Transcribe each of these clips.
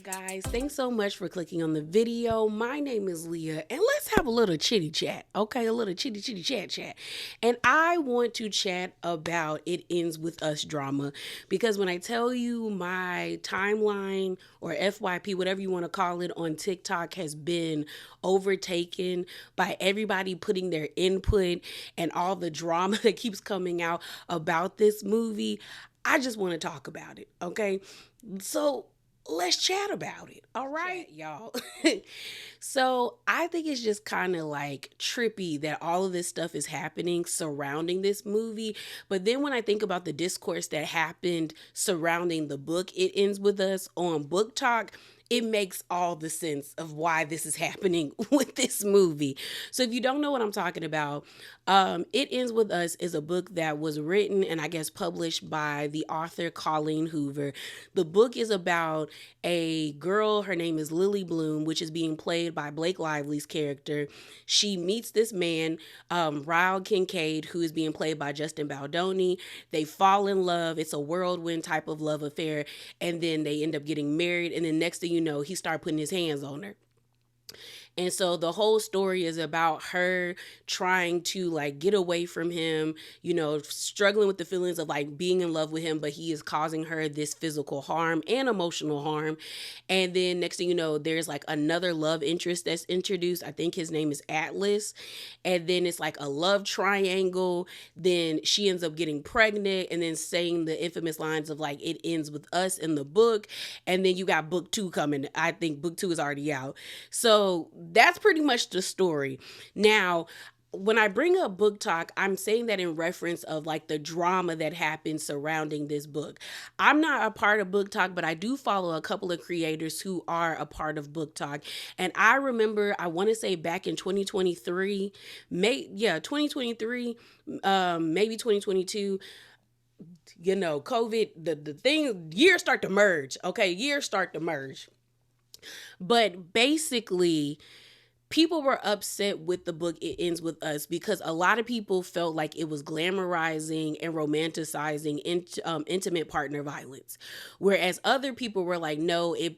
guys, thanks so much for clicking on the video. My name is Leah, and let's have a little chitty chat, okay? A little chitty chat. And I want to chat about It Ends With Us drama, because when I tell you my timeline or FYP, whatever you want to call it, on TikTok has been overtaken by everybody putting their input and all the drama that keeps coming out about this movie, I just want to talk about it, okay? So let's chat about it. All right, y'all. So I think it's just kind of like trippy that all of this stuff is happening surrounding this movie. But then when I think about the discourse that happened surrounding the book, It Ends With Us, on Book Talk, it makes all the sense of why this is happening with this movie. So if you don't know what I'm talking about, It Ends With Us is a book that was written and I guess published by the author Colleen Hoover. The book is about a girl, her name is Lily Bloom, which is being played by Blake Lively's character. She meets this man, Ryle Kincaid, who is being played by Justin Baldoni. They fall in love. It's a whirlwind type of love affair. And then they end up getting married. And then next thing you know, he started putting his hands on her. And so the whole story is about her trying to like get away from him, you know, struggling with the feelings of like being in love with him, but he is causing her this physical harm and emotional harm. And then next thing you know, there's like another love interest that's introduced. I think his name is Atlas. And then it's like a love triangle. Then she ends up getting pregnant and then saying the infamous lines of like, "It ends with us" in the book. And then you got book 2 coming. I think book 2 is already out. So that's pretty much the story. Now, when I bring up Book Talk, I'm saying that in reference of like the drama that happened surrounding this book. I'm not a part of Book Talk, but I do follow a couple of creators who are a part of Book Talk. And I remember, I want to say back in 2023, 2023, maybe 2022, you know, COVID, the thing, years start to merge. Okay, years start to merge. But basically, people were upset with the book It Ends With Us because a lot of people felt like it was glamorizing and romanticizing intimate partner violence, whereas other people were like, no, it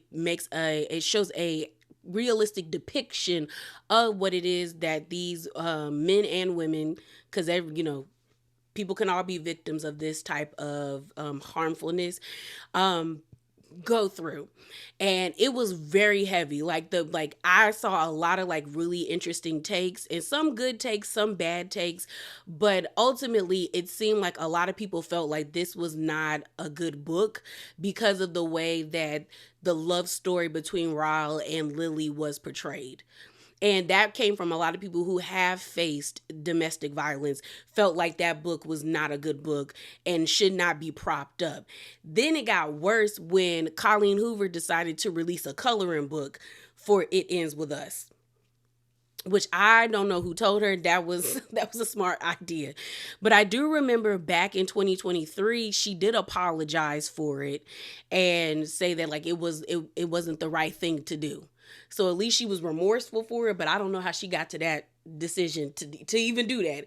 shows a realistic depiction of what it is that these men and women, because people can all be victims of this type of harmfulness, go through. And it was very heavy. Like I saw a lot of like really interesting takes, and some good takes, some bad takes, but ultimately it seemed like a lot of people felt like this was not a good book because of the way that the love story between Ryle and Lily was portrayed. And that came from a lot of people who have faced domestic violence, felt like that book was not a good book and should not be propped up. Then it got worse when Colleen Hoover decided to release a coloring book for It Ends With Us, which I don't know who told her that was a smart idea. But I do remember back in 2023, she did apologize for it and say that like it wasn't the right thing to do. So at least she was remorseful for it, but I don't know how she got to that decision to even do that.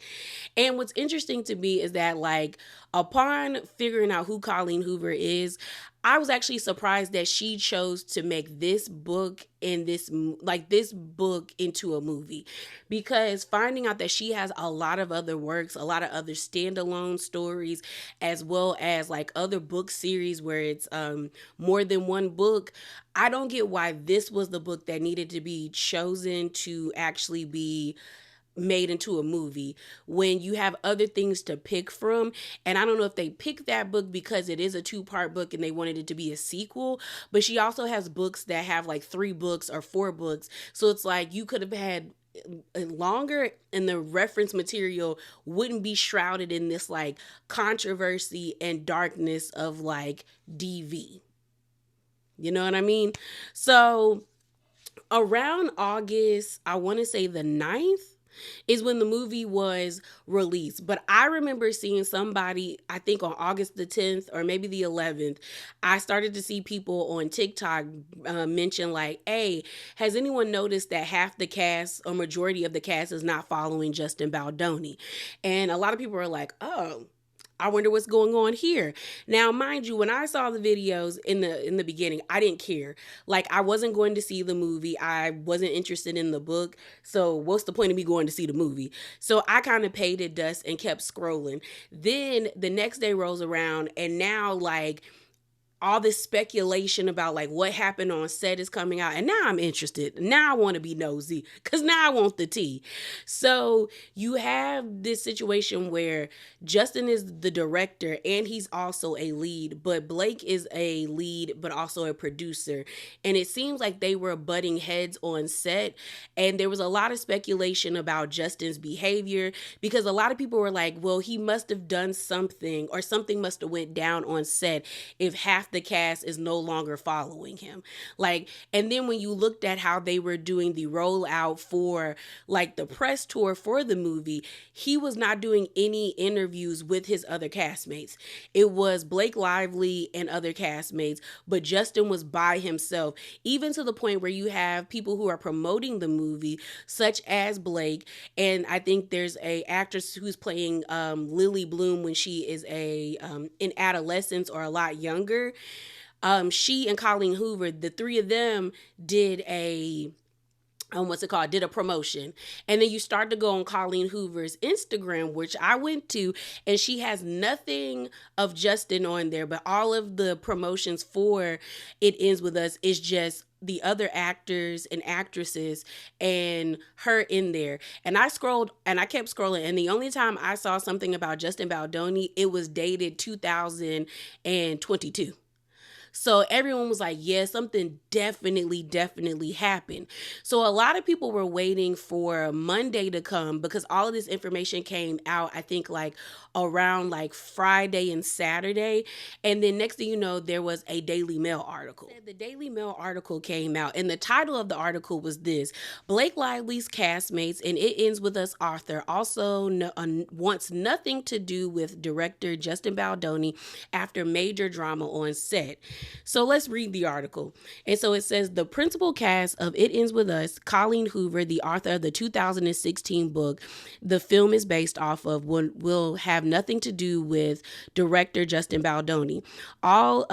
And what's interesting to me is that like upon figuring out who Colleen Hoover is, I was actually surprised that she chose to make this book and this book into a movie, because finding out that she has a lot of other works, a lot of other standalone stories, as well as like other book series where it's more than one book. I don't get why this was the book that needed to be chosen to actually be made into a movie when you have other things to pick from. And I don't know if they picked that book because it is a 2-part book and they wanted it to be a sequel, but she also has books that have like 3 books or 4 books. So it's like you could have had longer and the reference material wouldn't be shrouded in this like controversy and darkness of like DV. You know what I mean? So around August, I want to say the 9th, is when the movie was released. But I remember seeing somebody, I think on August the 10th or maybe the 11th, I started to see people on TikTok mention like, hey, has anyone noticed that half the cast or majority of the cast is not following Justin Baldoni? And a lot of people are like, oh, I wonder what's going on here. Now, mind you, when I saw the videos in the beginning, I didn't care. Like, I wasn't going to see the movie. I wasn't interested in the book. So what's the point of me going to see the movie? So I kind of paid it dust and kept scrolling. Then the next day rolls around, and now like all this speculation about like what happened on set is coming out, and now I'm interested. Now I want to be nosy because now I want the tea. So you have this situation where Justin is the director and he's also a lead, but Blake is a lead but also a producer, and it seems like they were butting heads on set, and there was a lot of speculation about Justin's behavior because a lot of people were like, well, he must have done something or something must have went down on set if half the cast is no longer following him. Like, and then when you looked at how they were doing the rollout for like the press tour for the movie, he was not doing any interviews with his other castmates. It was Blake Lively and other castmates, but Justin was by himself, even to the point where you have people who are promoting the movie, such as Blake. And I think there's a actress who's playing Lily Bloom when she is in adolescence or a lot younger. She and Colleen Hoover, the three of them did did a promotion. And then you start to go on Colleen Hoover's Instagram, which I went to, and she has nothing of Justin on there, but all of the promotions for It Ends With Us is just the other actors and actresses and her in there. And I scrolled and I kept scrolling, and the only time I saw something about Justin Baldoni, it was dated 2022. So everyone was like, yeah, something definitely happened. So a lot of people were waiting for Monday to come because all of this information came out, I think like around like Friday and Saturday. And then next thing you know, there was a Daily Mail article. The Daily Mail article came out, and the title of the article was this: Blake Lively's castmates and It Ends With Us author also wants nothing to do with director Justin Baldoni after major drama on set. So let's read the article. And so it says, the principal cast of It Ends With Us, Colleen Hoover, the author of the 2016 book the film is based off of, will have nothing to do with director Justin Baldoni. All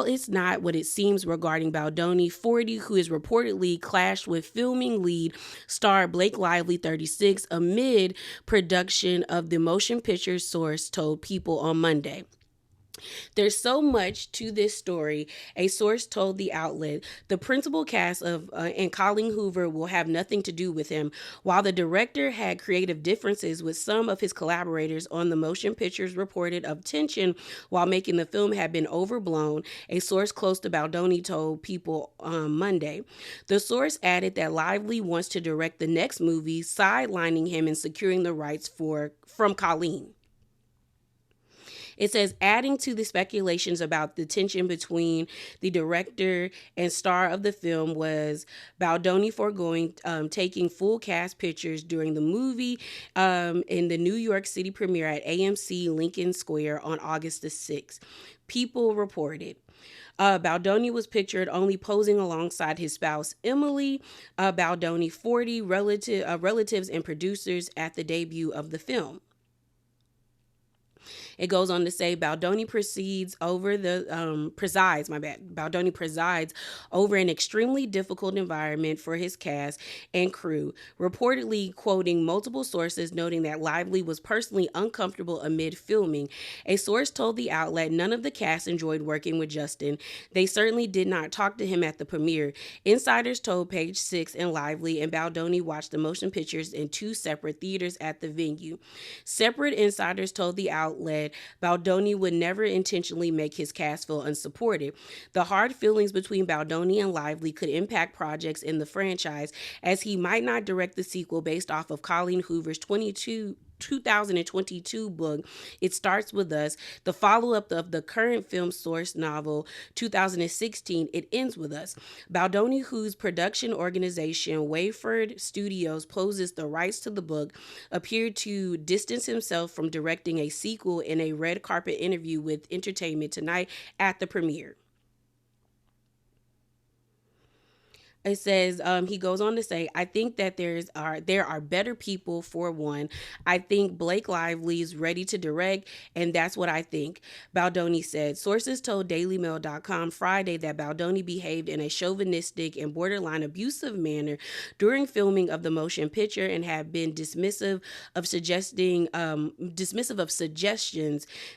is not what it seems regarding Baldoni, 40, who is reportedly clashed with filming lead star Blake Lively, 36, amid production of the motion picture, source told People on Monday. There's so much to this story, a source told the outlet. The principal cast of and Colleen Hoover will have nothing to do with him. While the director had creative differences with some of his collaborators on the motion pictures, reported of tension while making the film had been overblown, a source close to Baldoni told People on Monday. The source added that Lively wants to direct the next movie, sidelining him and securing the rights from Colleen. It says, adding to the speculations about the tension between the director and star of the film was Baldoni foregoing taking full cast pictures during the movie in the New York City premiere at AMC Lincoln Square on August the 6th. People reported. Baldoni was pictured only posing alongside his spouse, Emily Baldoni, 40, relatives and producers at the debut of the film. It goes on to say Baldoni presides over an extremely difficult environment for his cast and crew, reportedly quoting multiple sources noting that Lively was personally uncomfortable amid filming. A source told the outlet none of the cast enjoyed working with Justin. They certainly did not talk to him at the premiere. Insiders told Page Six and Lively and Baldoni watched the motion pictures in two separate theaters at the venue. Separate insiders told the outlet Baldoni would never intentionally make his cast feel unsupported. The hard feelings between Baldoni and Lively could impact projects in the franchise, as he might not direct the sequel based off of Colleen Hoover's 2022 book, It Starts With Us, the follow-up of the current film source novel, 2016, It Ends With Us. Baldoni, whose production organization, Wayford Studios, poses the rights to the book, appeared to distance himself from directing a sequel in a red carpet interview with Entertainment Tonight at the premiere. It says, he goes on to say, I think that there are better people for one. I think Blake Lively is ready to direct, and that's what I think. Baldoni said. Sources told DailyMail.com Friday that Baldoni behaved in a chauvinistic and borderline abusive manner during filming of the motion picture and had been dismissive of suggestions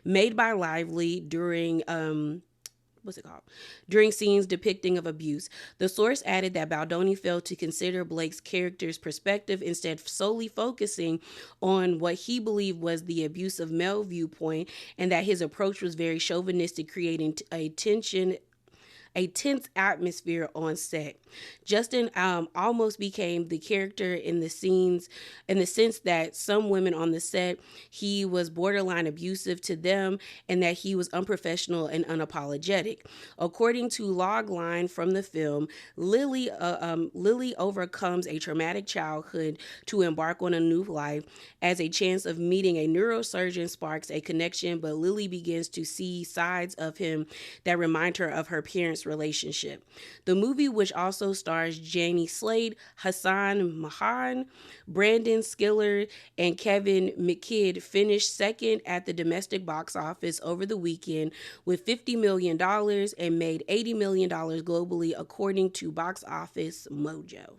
made by Lively during what's it called? During scenes depicting of abuse. The source added that Baldoni failed to consider Blake's character's perspective, instead solely focusing on what he believed was the abusive male viewpoint, and that his approach was very chauvinistic, creating a tense atmosphere on set. Justin almost became the character in the scenes, in the sense that some women on the set, he was borderline abusive to them, and that he was unprofessional and unapologetic. According to logline from the film, Lily overcomes a traumatic childhood to embark on a new life. As a chance of meeting a neurosurgeon sparks a connection, but Lily begins to see sides of him that remind her of her parents' relationship. The movie, which also stars Janie Slade, Hassan Mahan, Brandon Skiller, and Kevin McKidd, finished second at the domestic box office over the weekend with $50 million and made $80 million globally, according to Box Office Mojo.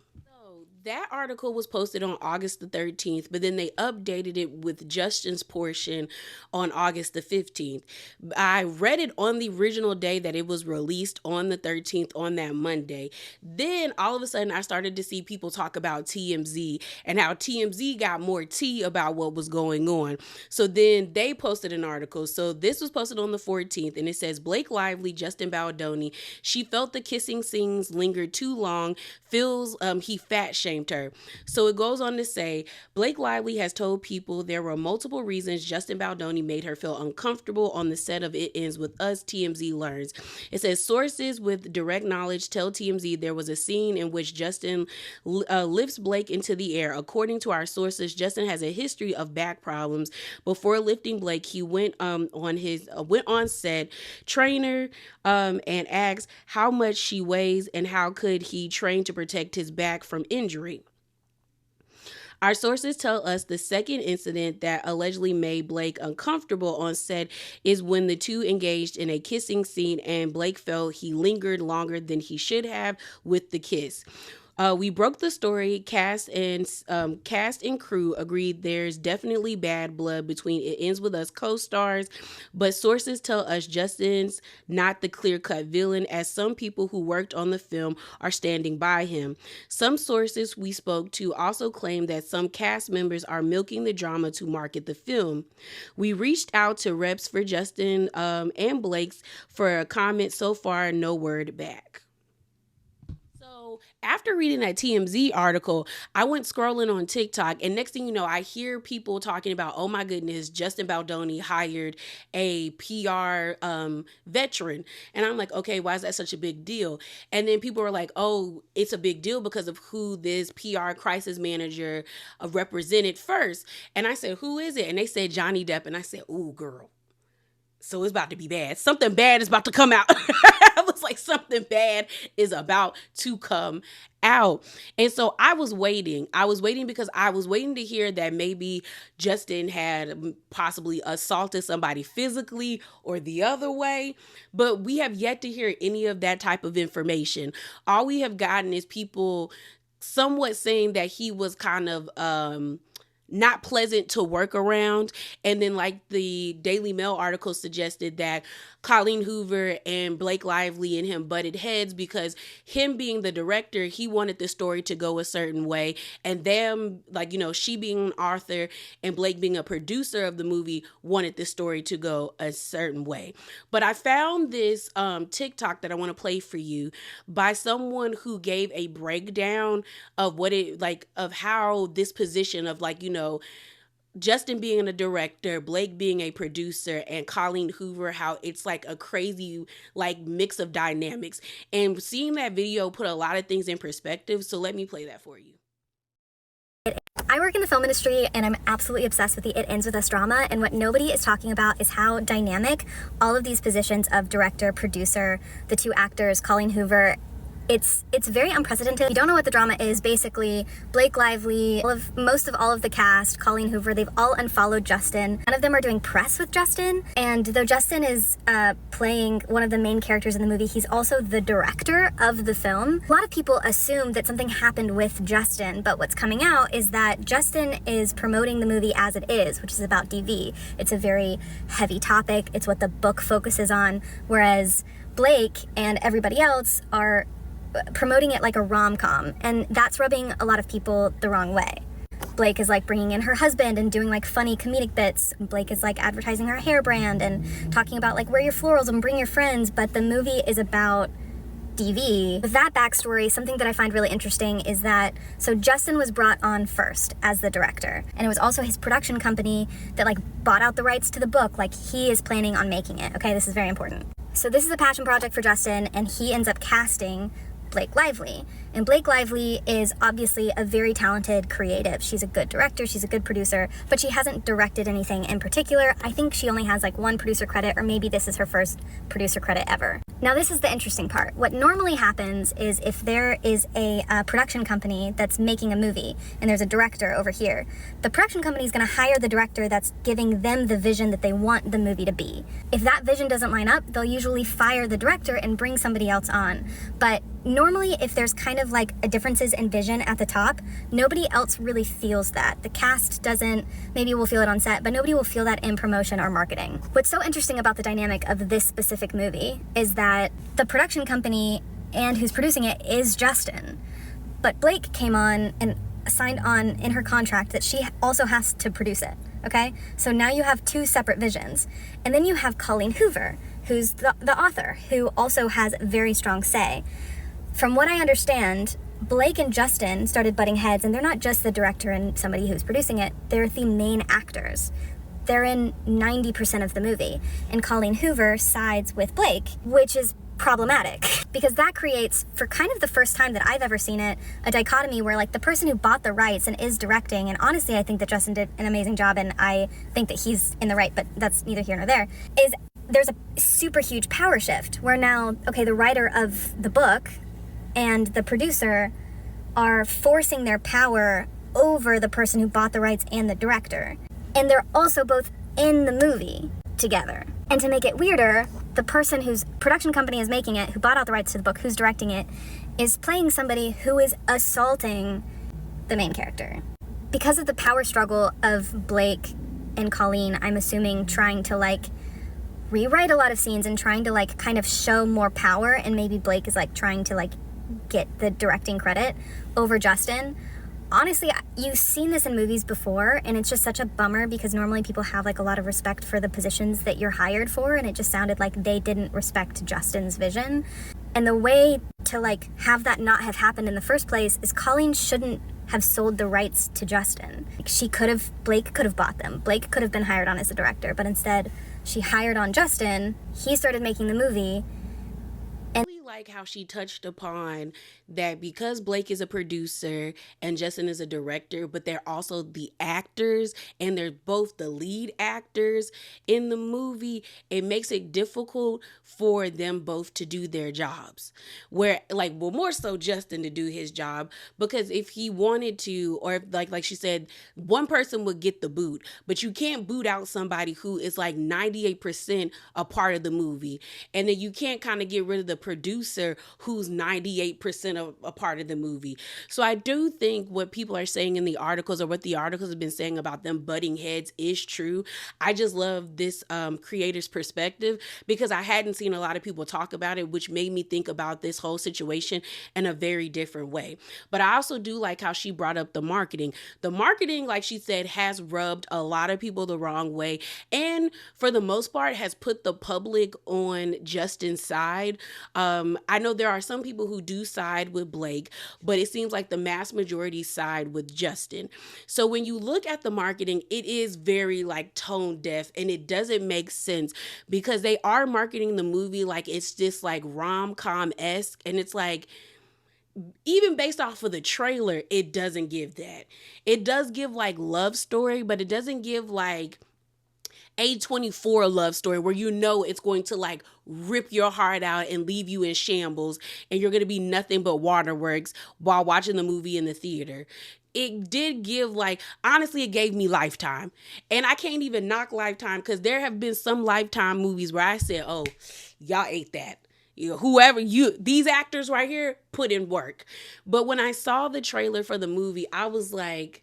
That article was posted on August the 13th, but then they updated it with Justin's portion on August the 15th. I read it on the original day that it was released on the 13th, on that Monday. Then all of a sudden I started to see people talk about TMZ and how TMZ got more tea about what was going on. So then they posted an article. So this was posted on the 14th, and it says, Blake Lively, Justin Baldoni, she felt the kissing scenes lingered too long, feels he fat shamed her. So it goes on to say, Blake Lively has told people there were multiple reasons Justin Baldoni made her feel uncomfortable on the set of It Ends With Us, TMZ learns. It says, sources with direct knowledge tell TMZ there was a scene in which Justin lifts Blake into the air. According to our sources, Justin has a history of back problems. Before lifting Blake, he went on set, trainer, and asked how much she weighs and how could he train to protect his back from injury. Our sources tell us the second incident that allegedly made Blake uncomfortable on set is when the two engaged in a kissing scene and Blake felt he lingered longer than he should have with the kiss. We broke the story. Cast and crew agreed there's definitely bad blood between It Ends With Us co-stars, but sources tell us Justin's not the clear-cut villain, as some people who worked on the film are standing by him. Some sources we spoke to also claim that some cast members are milking the drama to market the film. We reached out to reps for Justin and Blake's for a comment. So far, no word back. After reading that TMZ article, I went scrolling on TikTok, and next thing you know, I hear people talking about, oh my goodness, Justin Baldoni hired a PR veteran. And I'm like, okay, why is that such a big deal? And then people were like, oh, it's a big deal because of who this PR crisis manager represented first. And I said, who is it? And they said Johnny Depp. And I said, ooh, girl. So it's about to be bad. Something bad is about to come out. I was like, something bad is about to come out. And so I was waiting. Because I was waiting to hear that maybe Justin had possibly assaulted somebody physically or the other way. But we have yet to hear any of that type of information. All we have gotten is people somewhat saying that he was kind of not pleasant to work around. And then like the Daily Mail article suggested that Colleen Hoover and Blake Lively and him butted heads because him being the director, he wanted the story to go a certain way. And them, like, you know, she being an author and Blake being a producer of the movie wanted the story to go a certain way. But I found this TikTok that I want to play for you by someone who gave a breakdown of what it like, of how this position of like, you know, Justin being a director, Blake being a producer, and Colleen Hoover, how it's like a crazy like mix of dynamics. And seeing that video put a lot of things in perspective. So let me play that for you. I work in the film industry and I'm absolutely obsessed with the It Ends With Us drama, and what nobody is talking about is how dynamic all of these positions of director, producer, the two actors, Colleen Hoover It's very unprecedented. If you don't know what the drama is, basically Blake Lively, most of all of the cast, Colleen Hoover, they've all unfollowed Justin. None of them are doing press with Justin, and though Justin is playing one of the main characters in the movie, he's also the director of the film. A lot of people assume that something happened with Justin, but what's coming out is that Justin is promoting the movie as it is, which is about DV. It's a very heavy topic. It's what the book focuses on, whereas Blake and everybody else are promoting it like a rom-com, and that's rubbing a lot of people the wrong way. Blake is like bringing in her husband and doing like funny comedic bits. Blake is like advertising her hair brand and talking about like wear your florals and bring your friends, but the movie is about DV. With that backstory, something that I find really interesting is that, so Justin was brought on first as the director, and it was also his production company that like bought out the rights to the book, like he is planning on making it. Okay, this is very important. So this is a passion project for Justin, and he ends up casting Blake Lively. And Blake Lively is obviously a very talented creative. She's a good director, she's a good producer, but she hasn't directed anything in particular. I think she only has like one producer credit, or maybe this is her first producer credit ever. Now this is the interesting part. What normally happens is if there is a production company that's making a movie and there's a director over here, the production company is going to hire the director that's giving them the vision that they want the movie to be. If that vision doesn't line up, they'll usually fire the director and bring somebody else on. But normally, if there's kind of like a differences in vision at the top, nobody else really feels that. The cast doesn't, maybe we'll feel it on set, but nobody will feel that in promotion or marketing. What's so interesting about the dynamic of this specific movie is that the production company and who's producing it is Justin. But Blake came on and signed on in her contract that she also has to produce it, okay? So now you have two separate visions. And then you have Colleen Hoover, who's the author, who also has very strong say. From what I understand, Blake and Justin started butting heads, and they're not just the director and somebody who's producing it, they're the main actors. They're in 90% of the movie, and Colleen Hoover sides with Blake, which is problematic, because that creates, for kind of the first time that I've ever seen it, a dichotomy where like the person who bought the rights and is directing, and honestly I think that Justin did an amazing job, and I think that he's in the right, but that's neither here nor there, is there's a super huge power shift where now, okay, the writer of the book and the producer are forcing their power over the person who bought the rights and the director. And they're also both in the movie together. And to make it weirder, the person whose production company is making it, who bought out the rights to the book, who's directing it, is playing somebody who is assaulting the main character. Because of the power struggle of Blake and Colleen, I'm assuming trying to like rewrite a lot of scenes and trying to like kind of show more power, and maybe Blake is like trying to like get the directing credit over Justin. Honestly, you've seen this in movies before, and it's just such a bummer because normally people have like a lot of respect for the positions that you're hired for, and it just sounded like they didn't respect Justin's vision. And the way to like have that not have happened in the first place is Colleen shouldn't have sold the rights to Justin. Like Blake could have bought them. Blake could have been hired on as a director, but instead she hired on Justin. He started making the movie. Like how she touched upon that because Blake is a producer and Justin is a director, but they're also the actors and they're both the lead actors in the movie, it makes it difficult for them both to do their jobs. Where like, well, more so Justin to do his job, because if he wanted to, or if, like she said, one person would get the boot, but you can't boot out somebody who is like 98% a part of the movie. And then you can't kind of get rid of the producer who's 98% of a part of the movie. So I do think what people are saying in the articles, or what the articles have been saying about them butting heads, is true. I just love this creator's perspective, because I hadn't seen a lot of people talk about it, which made me think about this whole situation in a very different way. But I also do like how she brought up the marketing. The marketing, like she said, has rubbed a lot of people the wrong way, and for the most part has put the public on Justin's side. I know there are some people who do side with Blake, but it seems like the mass majority side with Justin. So when you look at the marketing, it is very like tone deaf, and it doesn't make sense because they are marketing the movie like it's just like rom-com-esque, and it's like, even based off of the trailer, it doesn't give that. It does give like love story, but it doesn't give like A24 love story where you know it's going to like rip your heart out and leave you in shambles and you're going to be nothing but waterworks while watching the movie in the theater. It did give, like, honestly, it gave me Lifetime. And I can't even knock Lifetime because there have been some Lifetime movies where I said, oh, y'all ate that. You know, whoever these actors right here put in work. But when I saw the trailer for the movie, I was like,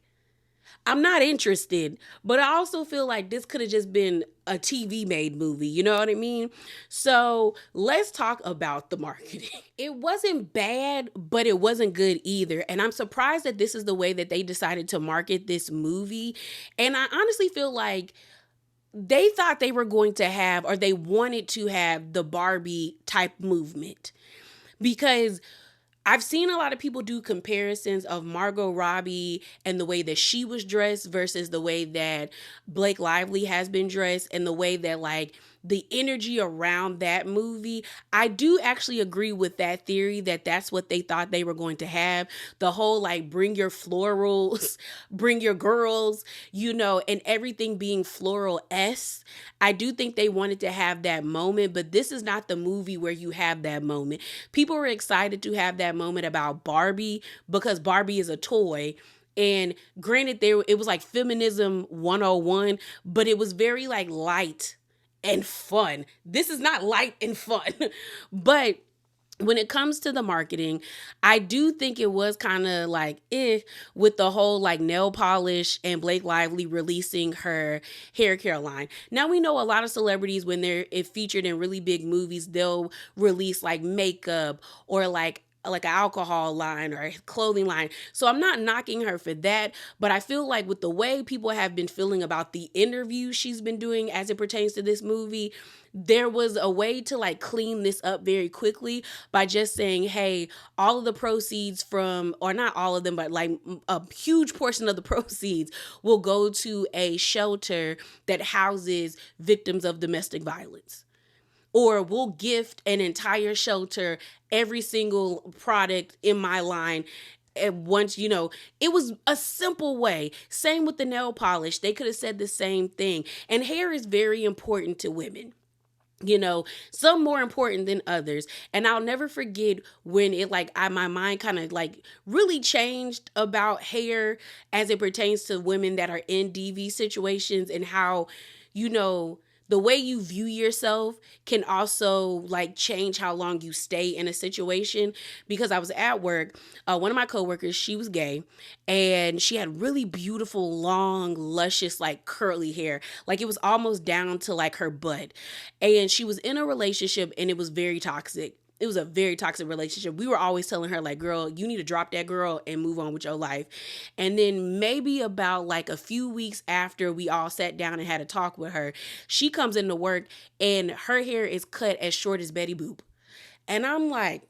I'm not interested, but I also feel like this could have just been a TV made movie. You know what I mean? So let's talk about the marketing. It wasn't bad, but it wasn't good either. And I'm surprised that this is the way that they decided to market this movie. And I honestly feel like they thought they were going to have, or they wanted to have, the Barbie type movement, because I've seen a lot of people do comparisons of Margot Robbie and the way that she was dressed versus the way that Blake Lively has been dressed, and the way that, like, the energy around that movie. I do actually agree with that theory that that's what they thought they were going to have. The whole, like, bring your florals, bring your girls, you know, and everything being floral-esque. I do think they wanted to have that moment, but this is not the movie where you have that moment. People were excited to have that moment about Barbie because Barbie is a toy. And granted, it was like feminism 101, but it was very like light and fun. This is not light and fun. But when it comes to the marketing, I do think it was kind of like with the whole like nail polish and Blake Lively releasing her hair care line. Now we know a lot of celebrities, when they're featured in really big movies, they'll release like makeup or like an alcohol line or a clothing line. So I'm not knocking her for that, but I feel like with the way people have been feeling about the interview she's been doing as it pertains to this movie, there was a way to like clean this up very quickly by just saying, hey, all of the proceeds from, or not all of them, but like a huge portion of the proceeds will go to a shelter that houses victims of domestic violence. Or we'll gift an entire shelter every single product in my line. And once, you know, it was a simple way. Same with the nail polish. They could have said the same thing. And hair is very important to women. You know, some more important than others. And I'll never forget when it my mind kind of like really changed about hair as it pertains to women that are in DV situations, and how, you know, the way you view yourself can also like change how long you stay in a situation. Because I was at work, one of my coworkers, she was gay, and she had really beautiful, long, luscious, like curly hair. Like it was almost down to like her butt. And she was in a relationship, and it was very toxic. It was a very toxic relationship. We were always telling her, like, girl, you need to drop that girl and move on with your life. And then maybe about like a few weeks after we all sat down and had a talk with her, she comes into work and her hair is cut as short as Betty Boop. And I'm like,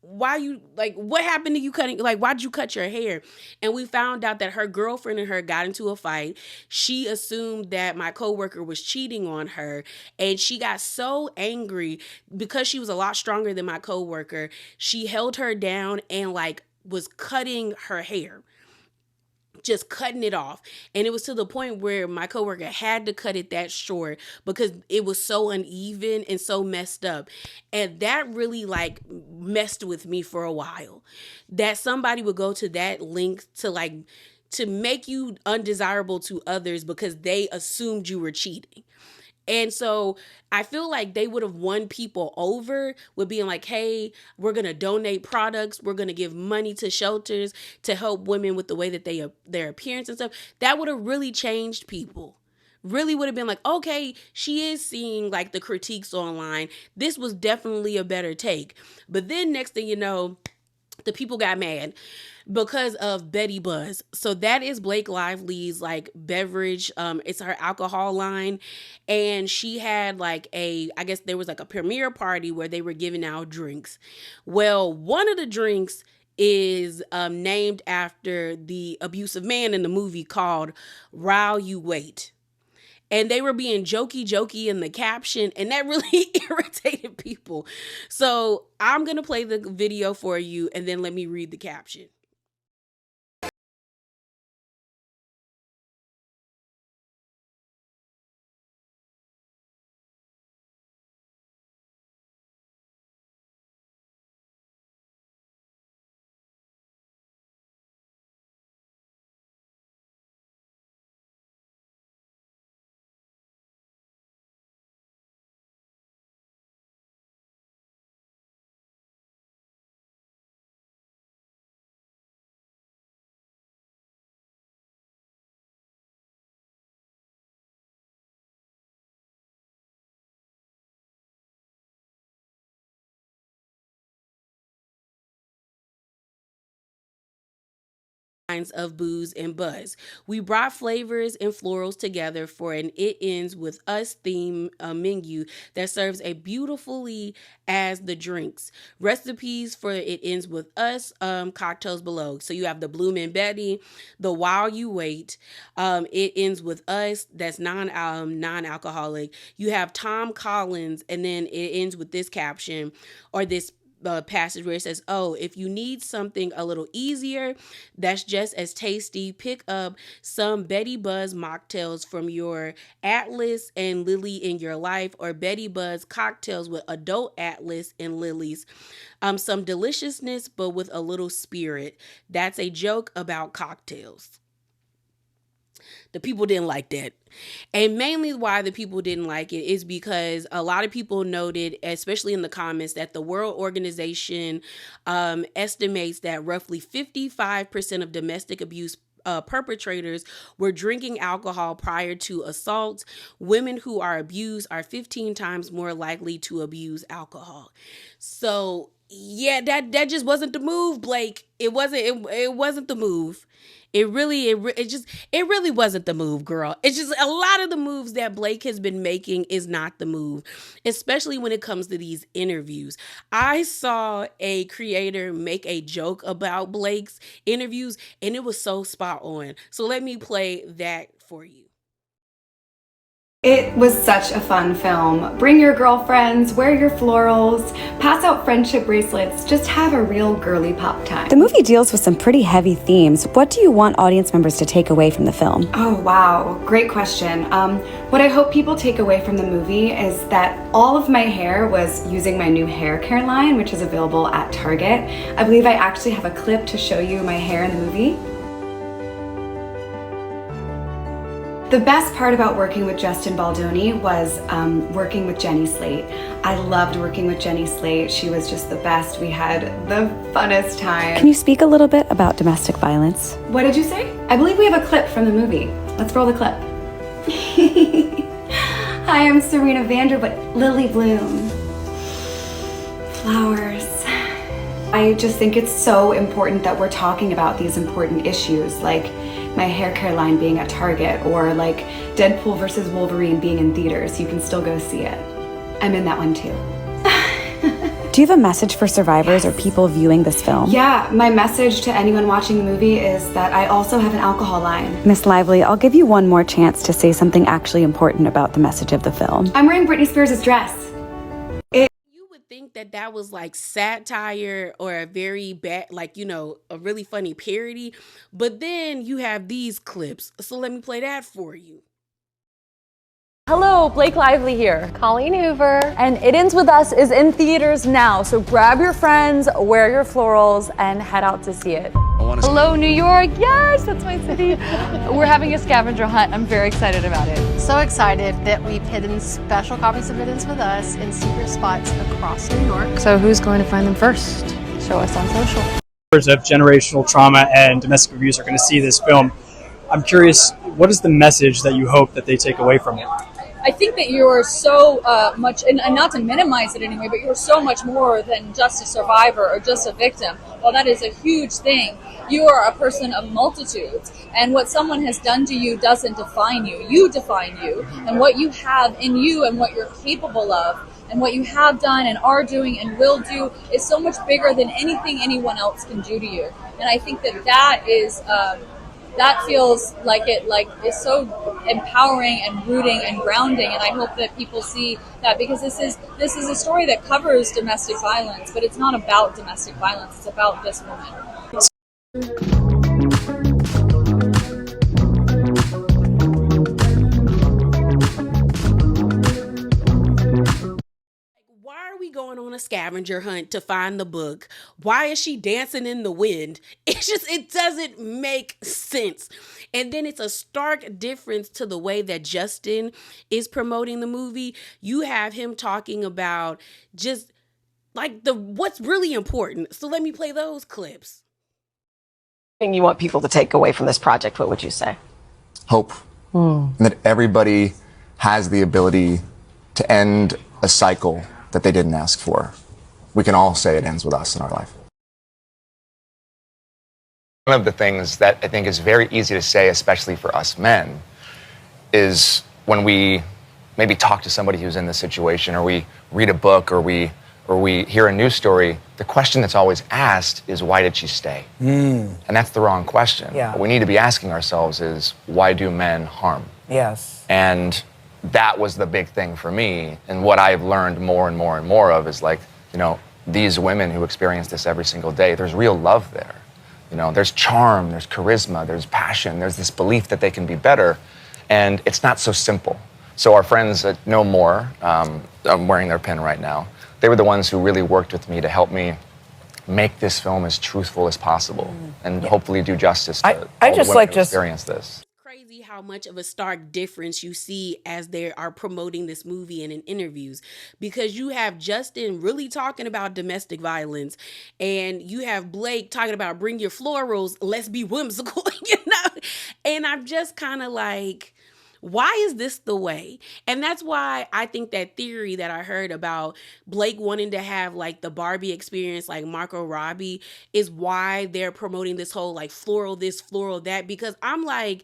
why you, like, what happened to you cutting, like, why'd you cut your hair? And we found out that her girlfriend and her got into a fight. She assumed that my coworker was cheating on her, and she got so angry because she was a lot stronger than my coworker. She held her down and like was cutting her hair, just cutting it off. And it was to the point where my coworker had to cut it that short because it was so uneven and so messed up. And that really like messed with me for a while, that somebody would go to that length to like to make you undesirable to others because they assumed you were cheating. And so I feel like they would have won people over with being like, hey, we're going to donate products. We're going to give money to shelters to help women with the way that their appearance and stuff. That would have really changed people. Really would have been like, okay, she is seeing like the critiques online. This was definitely a better take. But then next thing you know, the people got mad because of Betty Buzz. So that is Blake Lively's like beverage. It's her alcohol line. And she had like I guess there was like a premiere party where they were giving out drinks. Well, one of the drinks is named after the abusive man in the movie called While You Wait. And they were being jokey in the caption, and that really irritated people. So I'm going to play the video for you, and then let me read the caption. kinds of booze and buzz. We brought flavors and florals together for an It Ends With Us theme menu that serves a beautifully as the drinks. Recipes for It Ends With Us cocktails below. So you have the Bloomin' Betty, the While You Wait, It Ends With Us, that's non-alcoholic. You have Tom Collins, and then it ends with this caption or this passage where it says, oh, if you need something a little easier that's just as tasty, pick up some Betty Buzz mocktails from your Atlas and Lily in your life, or Betty Buzz cocktails with adult Atlas and lilies. Some deliciousness but with a little spirit. That's a joke about cocktails. The people didn't like that. And mainly why the people didn't like it is because a lot of people noted, especially in the comments, that the World Organization estimates that roughly 55% of domestic abuse perpetrators were drinking alcohol prior to assault. Women who are abused are 15 times more likely to abuse alcohol. So yeah, that just wasn't the move, Blake. It wasn't the move. It really wasn't the move, girl. It's just a lot of the moves that Blake has been making is not the move, especially when it comes to these interviews. I saw a creator make a joke about Blake's interviews, and it was so spot on. So let me play that for you. It was such a fun film. Bring your girlfriends, wear your florals, pass out friendship bracelets, just have a real girly pop time. The movie deals with some pretty heavy themes. What do you want audience members to take away from the film? Oh, wow. Great question. What I hope people take away from the movie is that all of my hair was using my new hair care line, which is available at Target. I believe I actually have a clip to show you my hair in the movie. The best part about working with Justin Baldoni was working with Jenny Slate. I loved working with Jenny Slate. She was just the best. We had the funnest time. Can you speak a little bit about domestic violence? What did you say? I believe we have a clip from the movie. Let's roll the clip. Hi, I'm Serena Vanderbilt. Lily Bloom. Flowers. I just think it's so important that we're talking about these important issues, like my hair care line being at Target, or like Deadpool versus Wolverine being in theaters. You can still go see it. I'm in that one too. Do you have a message for survivors or people viewing this film? Yeah, my message to anyone watching the movie is that I also have an alcohol line. Miss Lively, I'll give you one more chance to say something actually important about the message of the film. I'm wearing Britney Spears' dress. Think that was like satire or a very bad, like, you know, a really funny parody, but then you have these clips, so let me play that for you. Hello, Blake Lively here. Colleen Hoover. And It Ends With Us is in theaters now, so grab your friends, wear your florals, and head out to see it. Hello, New York. Yes, that's my city. We're having a scavenger hunt. I'm very excited about it. So excited that we've hidden special copies of It Ends With Us in secret spots across New York. So who's going to find them first? Show us on social. Of generational trauma and domestic abuse are going to see this film. I'm curious, what is the message that you hope that they take away from it? I think that you are so much, and not to minimize it anyway, but you're so much more than just a survivor or just a victim. While that is a huge thing, you are a person of multitudes, and what someone has done to you doesn't define you. You define you, and what you have in you and what you're capable of and what you have done and are doing and will do is so much bigger than anything anyone else can do to you. And I think that is... that feels like is so empowering and rooting and grounding, and I hope that people see that, because this is a story that covers domestic violence, but it's not about domestic violence, it's about this woman. Why are we going on a scavenger hunt to find the book? Why is she dancing in the wind? It doesn't make sense. And then it's a stark difference to the way that Justin is promoting the movie. You have him talking about just like what's really important. So let me play those clips. Thing you want people to take away from this project, what would you say? Hope. And that everybody has the ability to end a cycle that they didn't ask for. We can all say it ends with us in our life. One of the things that I think is very easy to say, especially for us men, is when we maybe talk to somebody who's in this situation, or we read a book, or we hear a news story, the question that's always asked is, why did she stay? And that's the wrong question. Yeah. What we need to be asking ourselves is, why do men harm? Yes. And that was the big thing for me. And what I've learned more and more and more of is, like, you know, these women who experience this every single day, there's real love there. You know, there's charm, there's charisma, there's passion, there's this belief that they can be better. And it's not so simple. So our friends at No More, I'm wearing their pin right now, they were the ones who really worked with me to help me make this film as truthful as possible and hopefully do justice to all the women who experience this. Crazy how much of a stark difference you see as they are promoting this movie and in interviews, because you have Justin really talking about domestic violence and you have Blake talking about bring your florals, let's be whimsical, you know? And I'm just kind of like, why is this the way? And that's why I think that theory that I heard about Blake wanting to have like the Barbie experience like Margot Robbie is why they're promoting this whole like floral this, floral that, because I'm like,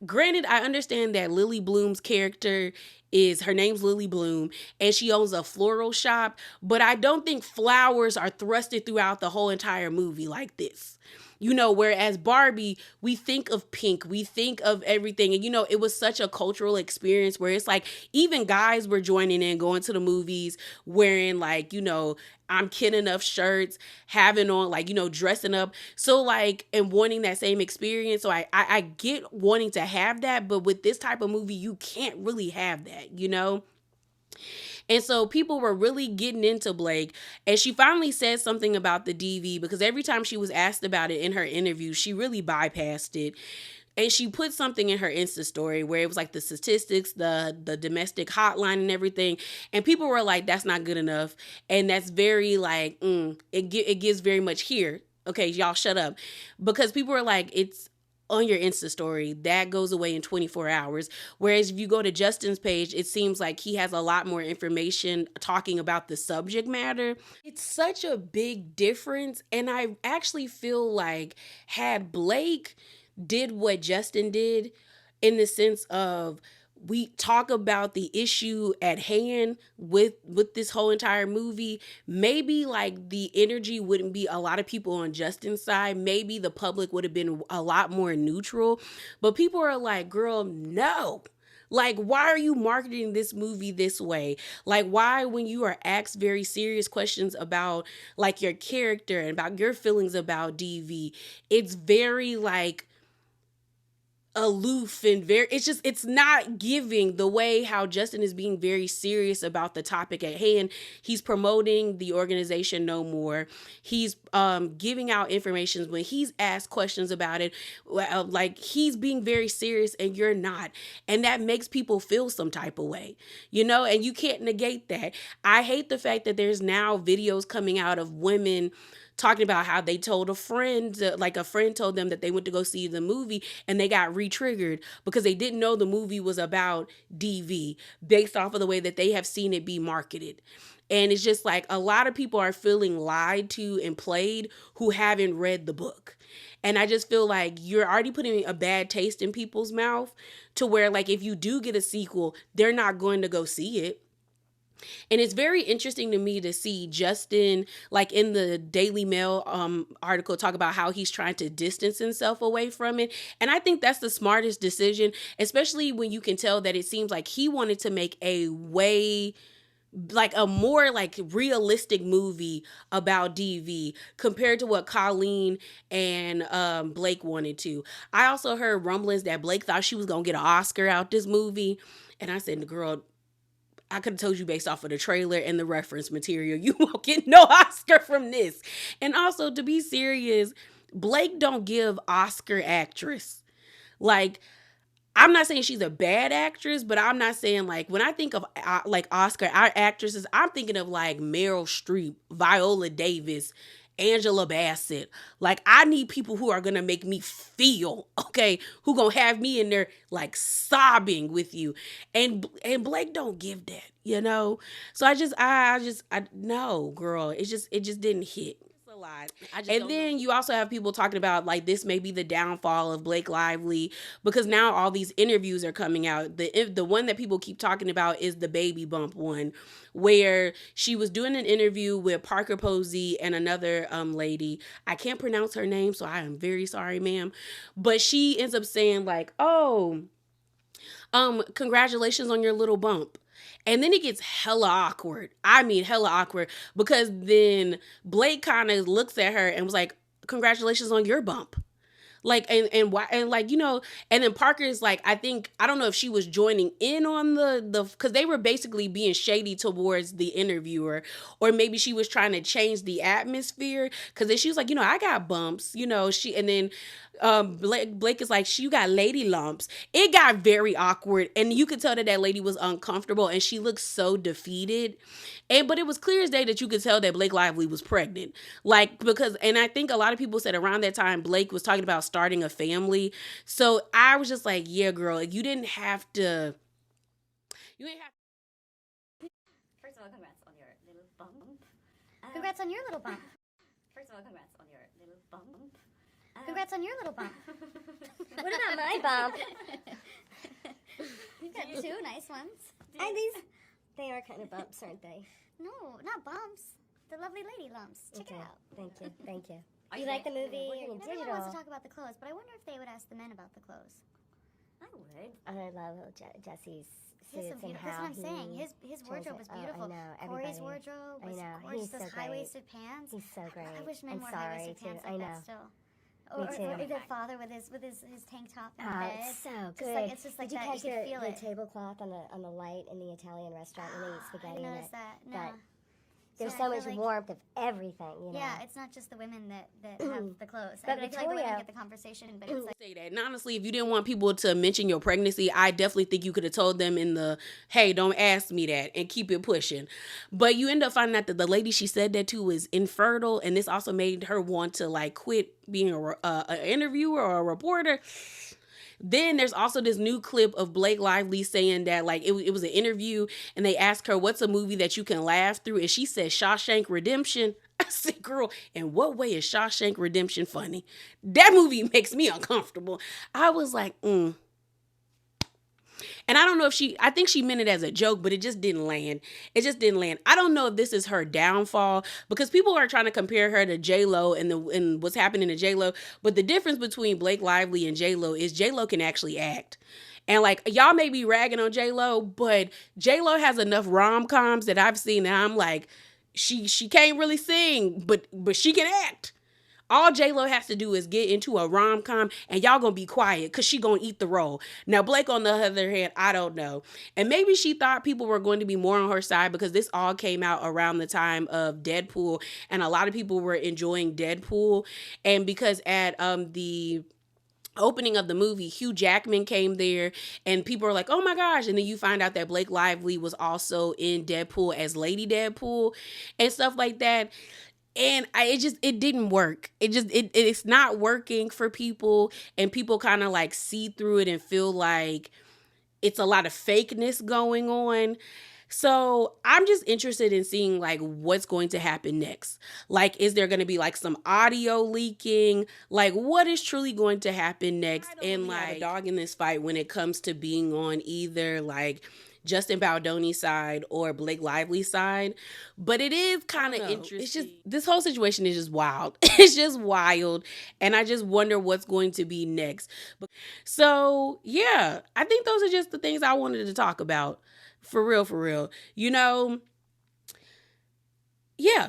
granted, I understand that Lily Bloom's character her name's Lily Bloom and she owns a floral shop, but I don't think flowers are thrusted throughout the whole entire movie like this. You know, whereas Barbie, we think of pink, we think of everything. And, you know, it was such a cultural experience where it's like even guys were joining in, going to the movies, wearing like, you know, I'm kid enough shirts, having on like, you know, dressing up. So like, and wanting that same experience. So I get wanting to have that. But with this type of movie, you can't really have that, you know? And so people were really getting into Blake. And she finally said something about the DV, because every time she was asked about it in her interview, she really bypassed it. And she put something in her Insta story where it was like the statistics, the domestic hotline and everything. And people were like, that's not good enough. And that's very like, it gives very much here. Okay, y'all shut up. Because people were like, it's on your Insta story, that goes away in 24 hours. Whereas if you go to Justin's page, it seems like he has a lot more information talking about the subject matter. It's such a big difference. And I actually feel like had Blake did what Justin did, in the sense of we talk about the issue at hand with this whole entire movie, maybe like the energy wouldn't be a lot of people on Justin's side. Maybe the public would have been a lot more neutral. But people are like, girl, no. Like, why are you marketing this movie this way? Like, why, when you are asked very serious questions about like your character and about your feelings about DV, it's very like aloof and very, it's not giving the way how Justin is being very serious about the topic at hand. He's promoting the organization No More. He's giving out information when he's asked questions about it. Like, he's being very serious and you're not. And that makes people feel some type of way, you know, and you can't negate that. I hate the fact that there's now videos coming out of women talking about how they told a friend, like a friend told them that they went to go see the movie and they got re-triggered because they didn't know the movie was about DV based off of the way that they have seen it be marketed. And it's just like a lot of people are feeling lied to and played who haven't read the book. And I just feel like you're already putting a bad taste in people's mouth to where, like, if you do get a sequel, they're not going to go see it. And it's very interesting to me to see Justin, like in the Daily Mail article, talk about how he's trying to distance himself away from it. And I think that's the smartest decision, especially when you can tell that it seems like he wanted to make a way, like a more like realistic movie about DV compared to what Colleen and Blake wanted to. I also heard rumblings that Blake thought she was going to get an Oscar out this movie. And I said, girl, I could have told you based off of the trailer and the reference material, you won't get no Oscar from this. And also, to be serious, Blake don't give Oscar actress. Like, I'm not saying she's a bad actress, but I'm not saying, like, when I think of like Oscar actresses, I'm thinking of like Meryl Streep, Viola Davis, Angela Bassett. Like, I need people who are gonna make me feel, okay, who gonna have me in there like sobbing with you. And Blake don't give that, you know. So I no, girl, it just didn't hit. lot. And then you also have people talking about like this may be the downfall of Blake Lively, because now all these interviews are coming out. The one that people keep talking about is the baby bump one, where she was doing an interview with Parker Posey and another lady. I can't pronounce her name, so I am very sorry, ma'am. But she ends up saying like, oh, congratulations on your little bump. And then it gets hella awkward. I mean, hella awkward, because then Blake kind of looks at her and was like, congratulations on your bump. Like, and why, and like, you know, and then Parker is like, I don't know if she was joining in on the, cause they were basically being shady towards the interviewer, or maybe she was trying to change the atmosphere. Cause then she was like, you know, I got bumps, you know, and then Blake is like, you got lady lumps. It got very awkward, and you could tell that lady was uncomfortable, and she looked so defeated. But it was clear as day that you could tell that Blake Lively was pregnant. Like, because, and I think a lot of people said around that time Blake was talking about starting a family. So I was just like, yeah, girl, you didn't have to. First of all, congrats on your little bump. Congrats on your little bump. First of all, congrats on your little bump. Congrats on your little bump. What about my bump? You've got two nice ones. And they are kind of bumps, aren't they? No, not bumps. The lovely lady lumps. Check it out. Thank you. Thank you. You like the movie? Everyone wants to talk about the clothes, but I wonder if they would ask the men about the clothes. I would. I love Jesse's suits and how that's what I'm saying. His wardrobe was beautiful. I know. Corey's wardrobe was gorgeous. Those high-waisted pants. He's so great. I wish men wore high-waisted pants like that still. Or the father with his tank top and bed. It's so good. It's just like that. You can feel it. Did you catch the tablecloth on the light in the Italian restaurant when they eat spaghetti? I noticed that. No. There's so much warmth of everything, you know. Yeah, it's not just the women that have the clothes. But I feel like the women get the conversation, but it's like... Say that. And honestly, if you didn't want people to mention your pregnancy, I definitely think you could have told them in the, hey, don't ask me that, and keep it pushing. But you end up finding out that the lady she said that to is infertile, and this also made her want to like quit being an interviewer or a reporter. Then there's also this new clip of Blake Lively saying that like it was an interview, and they asked her, what's a movie that you can laugh through? And she said Shawshank Redemption. I said, girl, in what way is Shawshank Redemption funny? That movie makes me uncomfortable. I was like, And I don't know if I think she meant it as a joke, but it just didn't land. It just didn't land. I don't know if this is her downfall, because people are trying to compare her to J-Lo and what's happening to J-Lo. But the difference between Blake Lively and J-Lo is J-Lo can actually act. And like, y'all may be ragging on J-Lo, but J-Lo has enough rom-coms that I've seen that I'm like, she can't really sing, but she can act. All J-Lo has to do is get into a rom-com, and y'all gonna be quiet because she gonna eat the role. Now, Blake, on the other hand, I don't know. And maybe she thought people were going to be more on her side because this all came out around the time of Deadpool, and a lot of people were enjoying Deadpool. And because at the opening of the movie, Hugh Jackman came there, and people are like, oh my gosh. And then you find out that Blake Lively was also in Deadpool as Lady Deadpool and stuff like that. And it didn't work. It's not working for people, and people kind of like see through it and feel like it's a lot of fakeness going on. So I'm just interested in seeing like what's going to happen next. Like, is there going to be like some audio leaking? Like, what is truly going to happen next? And like, have a dog in this fight when it comes to being on either like Justin Baldoni's side or Blake Lively's side. But it is kind of interesting. It's just, this whole situation is just wild. It's just wild. And I just wonder what's going to be next. So yeah, I think those are just the things I wanted to talk about. For real. You know, yeah,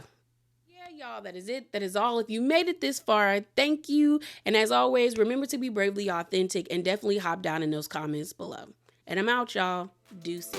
y'all, that is it. That is all. If you made it this far, thank you. And as always, remember to be bravely authentic, and definitely hop down in those comments below. And I'm out, y'all. Deuces.